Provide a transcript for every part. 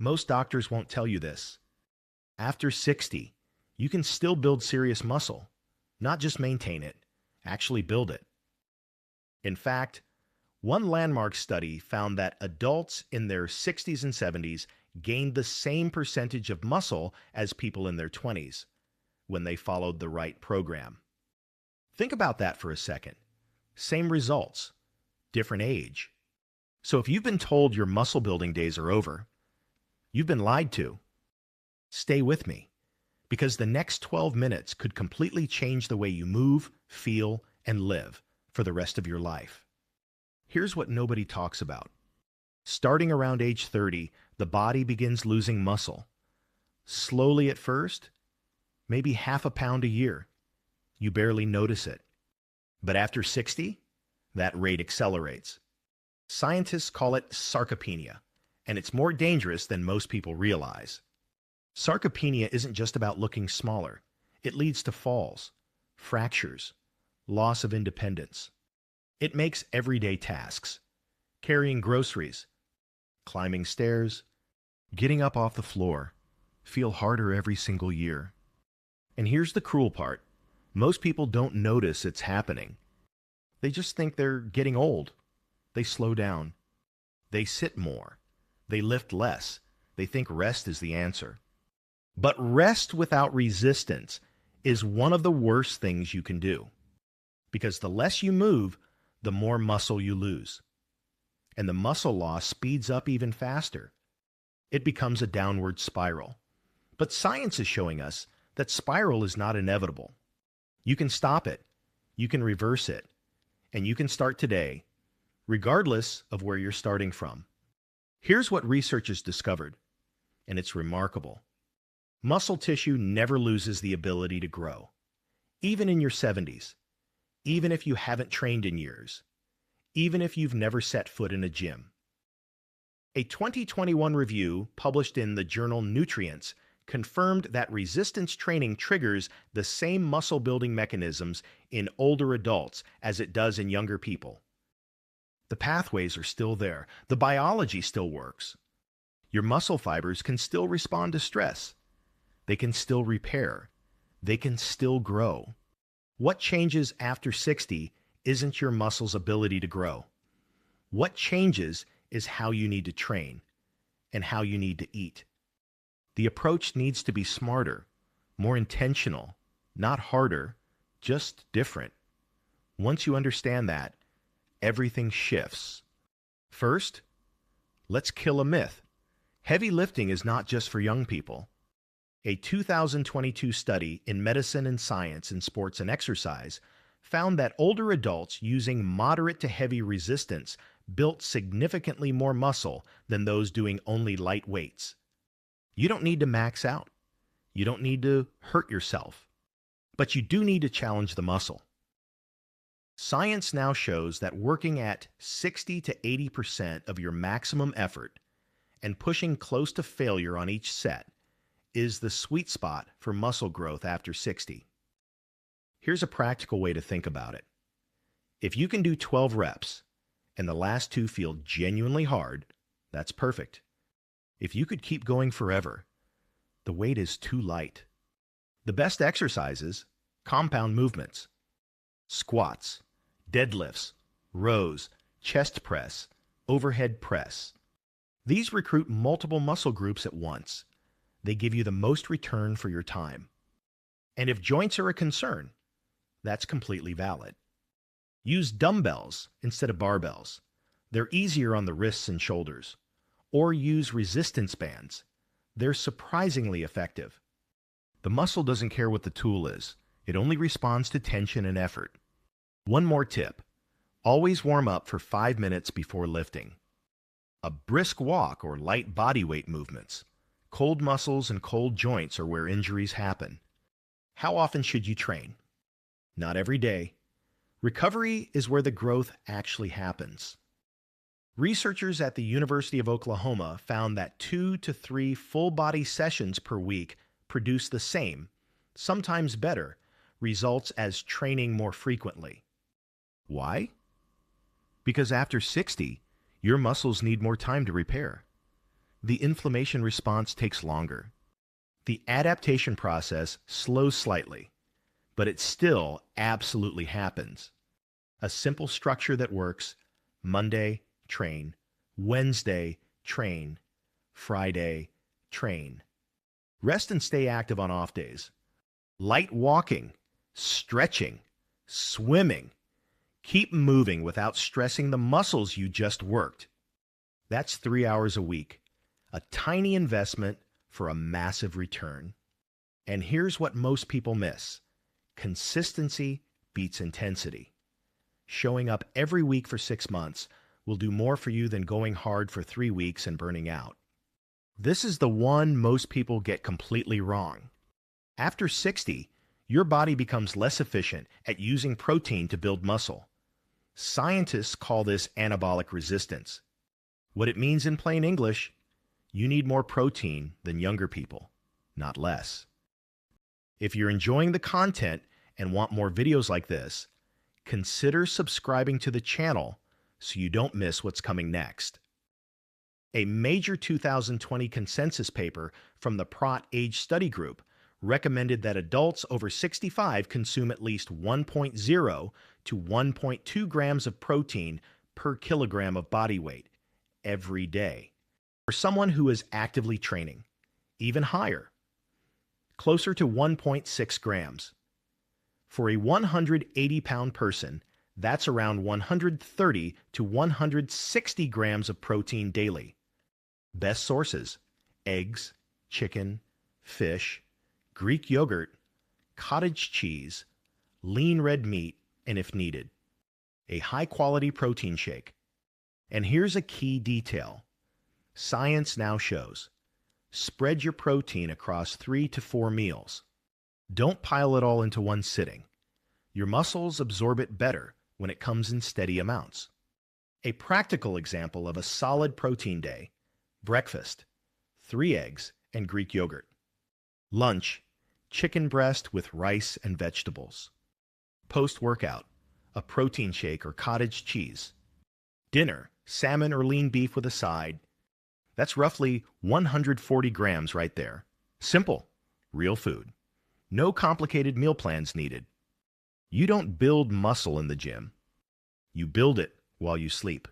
Most doctors won't tell you this. After 60, you can still build serious muscle, not just maintain it, actually build it. In fact, one landmark study found that adults in their 60s and 70s gained the same percentage of muscle as people in their 20s when they followed the right program. Think about that for a second. Same results, different age. So if you've been told your muscle building days are over, you've been lied to. Stay with me, because the next 12 minutes could completely change the way you move, feel, and live for the rest of your life. Here's what nobody talks about. Starting around age 30, the body begins losing muscle. Slowly at first, maybe half a pound a year. You barely notice it. But after 60, that rate accelerates. Scientists call it sarcopenia, and it's more dangerous than most people realize. Sarcopenia isn't just about looking smaller. It leads to falls, fractures, loss of independence. It makes everyday tasks, carrying groceries, climbing stairs, getting up off the floor, feel harder every single year. And here's the cruel part. Most people don't notice it's happening. They just think they're getting old. They slow down. They sit more. They lift less. They think rest is the answer. But rest without resistance is one of the worst things you can do. Because the less you move, the more muscle you lose. And the muscle loss speeds up even faster. It becomes a downward spiral. But science is showing us that spiral is not inevitable. You can stop it. You can reverse it. And you can start today, regardless of where you're starting from. Here's what researchers discovered, and it's remarkable. Muscle tissue never loses the ability to grow, even in your 70s, even if you haven't trained in years, even if you've never set foot in a gym. A 2021 review published in the journal Nutrients confirmed that resistance training triggers the same muscle-building mechanisms in older adults as it does in younger people. The pathways are still there. The biology still works. Your muscle fibers can still respond to stress. They can still repair. They can still grow. What changes after 60 isn't your muscle's ability to grow. What changes is how you need to train and how you need to eat. The approach needs to be smarter, more intentional, not harder, just different. Once you understand that, everything shifts. First, let's kill a myth. Heavy lifting is not just for young people. A 2022 study in Medicine and Science in Sports and Exercise found that older adults using moderate to heavy resistance built significantly more muscle than those doing only light weights. You don't need to max out. You don't need to hurt yourself. But you do need to challenge the muscle. Science now shows that working at 60 to 80% of your maximum effort and pushing close to failure on each set is the sweet spot for muscle growth after 60. Here's a practical way to think about it. If you can do 12 reps and the last two feel genuinely hard, that's perfect. If you could keep going forever, the weight is too light. The best exercises, compound movements, squats, deadlifts, rows, chest press, overhead press. These recruit multiple muscle groups at once. They give you the most return for your time. And if joints are a concern, that's completely valid. Use dumbbells instead of barbells. They're easier on the wrists and shoulders. Or use resistance bands. They're surprisingly effective. The muscle doesn't care what the tool is. It only responds to tension and effort. One more tip. Always warm up for 5 minutes before lifting. A brisk walk or light body weight movements. Cold muscles and cold joints are where injuries happen. How often should you train? Not every day. Recovery is where the growth actually happens. Researchers at the University of Oklahoma found that 2 to 3 full-body sessions per week produce the same, sometimes better, results as training more frequently. Why? Because after 60, your muscles need more time to repair. the inflammation response takes longer. The adaptation process slows slightly, but it still absolutely happens. A simple structure that works: Monday, train; Wednesday, train; Friday, train. Rest and stay active on off days. Light walking, stretching, swimming. Keep moving without stressing the muscles you just worked. That's 3 hours a week, a tiny investment for a massive return. And here's what most people miss: consistency beats intensity. Showing up every week for 6 months will do more for you than going hard for 3 weeks and burning out. This is the one most people get completely wrong. After 60, your body becomes less efficient at using protein to build muscle. Scientists call this anabolic resistance. What it means in plain English: you need more protein than younger people, not less. If you're enjoying the content and want more videos like this, consider subscribing to the channel so you don't miss what's coming next. A major 2020 consensus paper from the PROT Age Study Group recommended that adults over 65 consume at least 1.0 to 1.2 grams of protein per kilogram of body weight every day. For someone who is actively training, even higher, closer to 1.6 grams. For a 180-pound person, that's around 130 to 160 grams of protein daily. Best sources: eggs, chicken, fish, Greek yogurt, cottage cheese, lean red meat, and if needed, a high-quality protein shake. And here's a key detail. Science now shows: spread your protein across 3 to 4 meals. Don't pile it all into one sitting. Your muscles absorb it better when it comes in steady amounts. A practical example of a solid protein day: breakfast, 3 eggs and Greek yogurt. Lunch, chicken breast with rice and vegetables. Post-workout, a protein shake or cottage cheese. Dinner, salmon or lean beef with a side. That's roughly 140 grams right there. Simple, real food. No complicated meal plans needed. You don't build muscle in the gym. You build it while you sleep.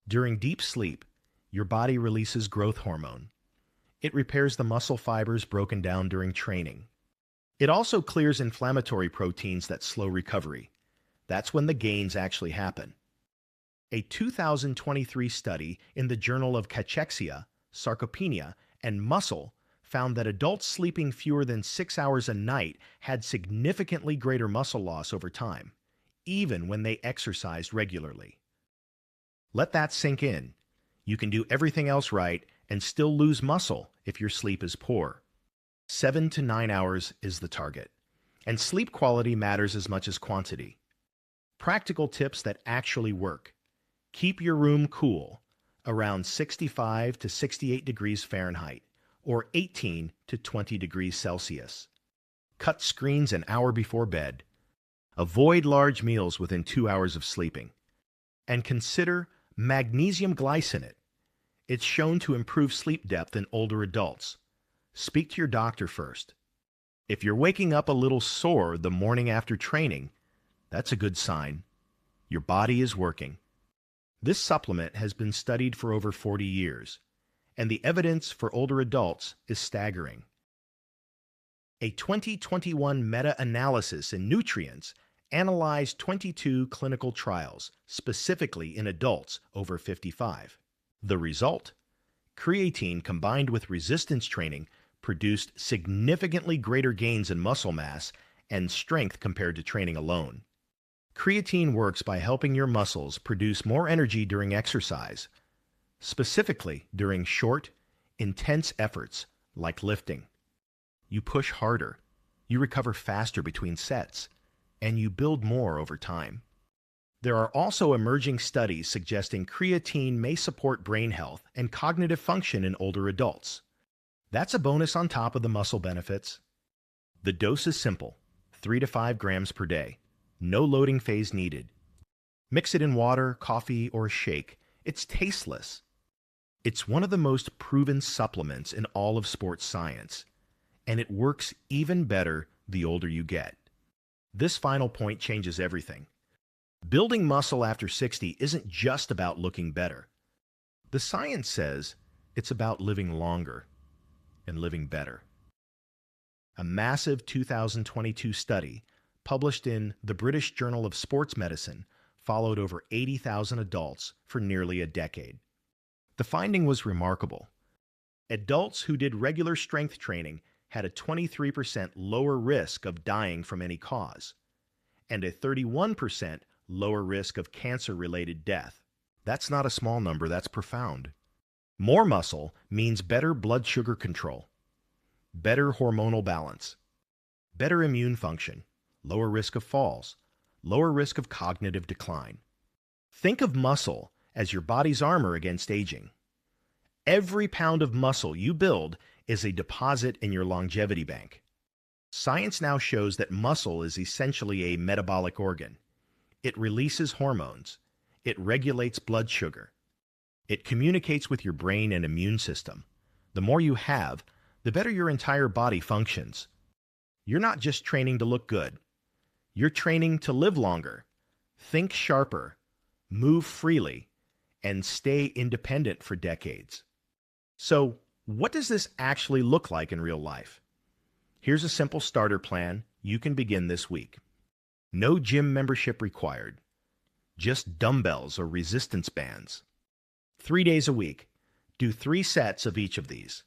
During deep sleep, your body releases growth hormone. It repairs the muscle fibers broken down during training. It also clears inflammatory proteins that slow recovery. That's when the gains actually happen. A 2023 study in the Journal of Cachexia, Sarcopenia, and Muscle found that adults sleeping fewer than 6 hours a night had significantly greater muscle loss over time, even when they exercised regularly. Let that sink in. You can do everything else right and still lose muscle if your sleep is poor. 7 to 9 hours is the target, and sleep quality matters as much as quantity. Practical tips that actually work: keep your room cool, around 65 to 68 degrees Fahrenheit, or 18 to 20 degrees Celsius. Cut screens an hour before bed. Avoid large meals within 2 hours of sleeping. And consider magnesium glycinate. It's shown to improve sleep depth in older adults. Speak to your doctor first. If you're waking up a little sore the morning after training, that's a good sign. Your body is working. This supplement has been studied for over 40 years, and the evidence for older adults is staggering. A 2021 meta-analysis in Nutrients analyzed 22 clinical trials, specifically in adults over 55. The result? Creatine combined with resistance training produced significantly greater gains in muscle mass and strength compared to training alone. Creatine works by helping your muscles produce more energy during exercise, specifically during short, intense efforts like lifting. You push harder, you recover faster between sets, and you build more over time. There are also emerging studies suggesting creatine may support brain health and cognitive function in older adults. That's a bonus on top of the muscle benefits. The dose is simple: 3 to 5 grams per day. No loading phase needed. Mix it in water, coffee, or a shake. It's tasteless. It's one of the most proven supplements in all of sports science, and it works even better the older you get. This final point changes everything. Building muscle after 60 isn't just about looking better. The science says it's about living longer and living better. A massive 2022 study published in the British Journal of Sports Medicine followed over 80,000 adults for nearly a decade. The finding was remarkable. Adults who did regular strength training had a 23% lower risk of dying from any cause, and a 31% lower risk of cancer-related death. That's not a small number, that's profound. More muscle means better blood sugar control, better hormonal balance, better immune function, lower risk of falls, lower risk of cognitive decline. Think of muscle as your body's armor against aging. Every pound of muscle you build is a deposit in your longevity bank. Science now shows that muscle is essentially a metabolic organ. It releases hormones. It regulates blood sugar. It communicates with your brain and immune system. The more you have, the better your entire body functions. You're not just training to look good. You're training to live longer, think sharper, move freely, and stay independent for decades. So, what does this actually look like in real life? Here's a simple starter plan you can begin this week. No gym membership required. Just dumbbells or resistance bands. 3 days a week. Do 3 sets of each of these.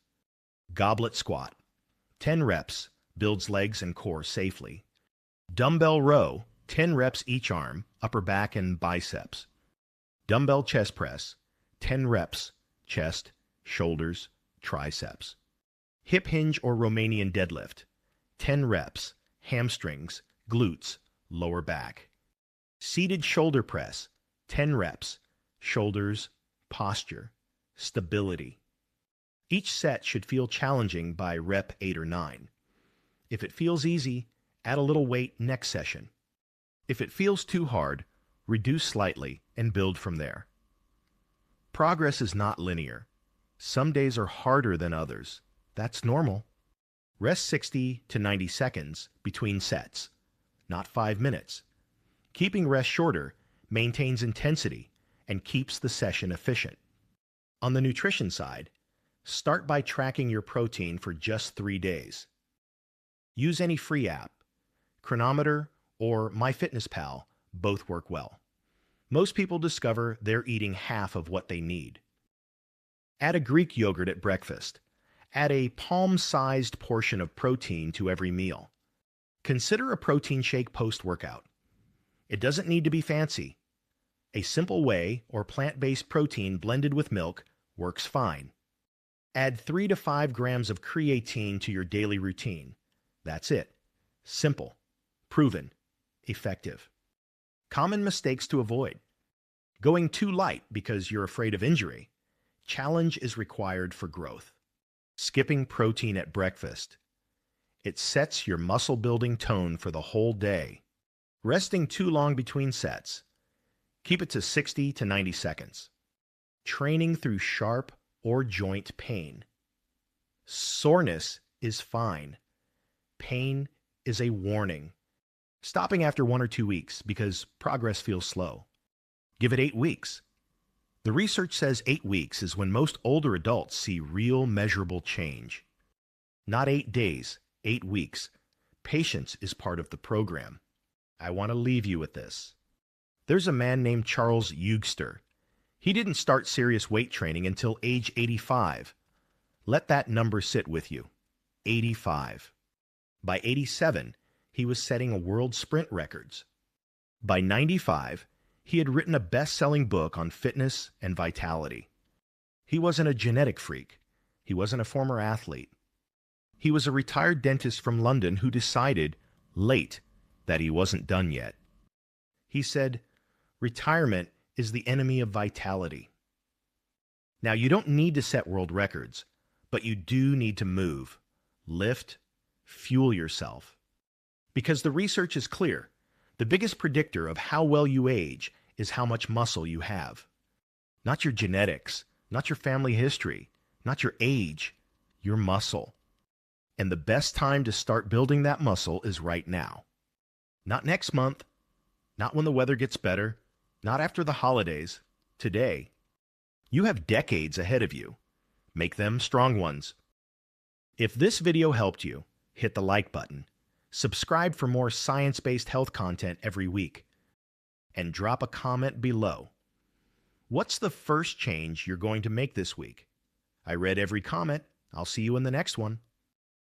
Goblet squat. 10 reps. Builds legs and core safely. Dumbbell row. 10 reps each arm, upper back and biceps. Dumbbell chest press. 10 reps. Chest, shoulders, triceps. Hip hinge or Romanian deadlift. 10 reps. Hamstrings, glutes, lower back. Seated shoulder press. 10 reps. Shoulders, posture, stability. Each set should feel challenging by rep 8 or 9. If it feels easy, add a little weight next session. If it feels too hard, reduce slightly and build from there. Progress is not linear. Some days are harder than others. That's normal. Rest 60 to 90 seconds between sets, not 5 minutes. Keeping rest shorter maintains intensity and keeps the session efficient. On the nutrition side, start by tracking your protein for just 3 days. Use any free app. Chronometer or MyFitnessPal both work well. Most people discover they're eating half of what they need. Add a Greek yogurt at breakfast. Add a palm-sized portion of protein to every meal. Consider a protein shake post-workout. It doesn't need to be fancy. A simple whey or plant-based protein blended with milk works fine. Add 3 to 5 grams of creatine to your daily routine. That's it. Simple, proven, effective. Common mistakes to avoid. Going too light because you're afraid of injury. Challenge is required for growth. Skipping protein at breakfast. It sets your muscle-building tone for the whole day. Resting too long between sets. Keep it to 60 to 90 seconds. Training through sharp or joint pain. Soreness is fine. Pain is a warning. Stopping after 1 or 2 weeks because progress feels slow. Give it 8 weeks. The research says 8 weeks is when most older adults see real measurable change. Not 8 days, 8 weeks. Patience is part of the program. I want to leave you with this. There's a man named Charles Eugster. He didn't start serious weight training until age 85. Let that number sit with you. 85. By 87, he was setting world sprint records. By 95, he had written a best-selling book on fitness and vitality. He wasn't a genetic freak. He wasn't a former athlete. He was a retired dentist from London who decided, late, that he wasn't done yet. He said, "Retirement is the enemy of vitality." Now, you don't need to set world records, but you do need to move, lift, fuel yourself. Because the research is clear. The biggest predictor of how well you age is how much muscle you have. Not your genetics, not your family history, not your age, your muscle. And the best time to start building that muscle is right now. Not next month, not when the weather gets better, not after the holidays. Today. You have decades ahead of you. Make them strong ones. If this video helped you, hit the like button, subscribe for more science-based health content every week, and drop a comment below. What's the first change you're going to make this week? I read every comment. I'll see you in the next one.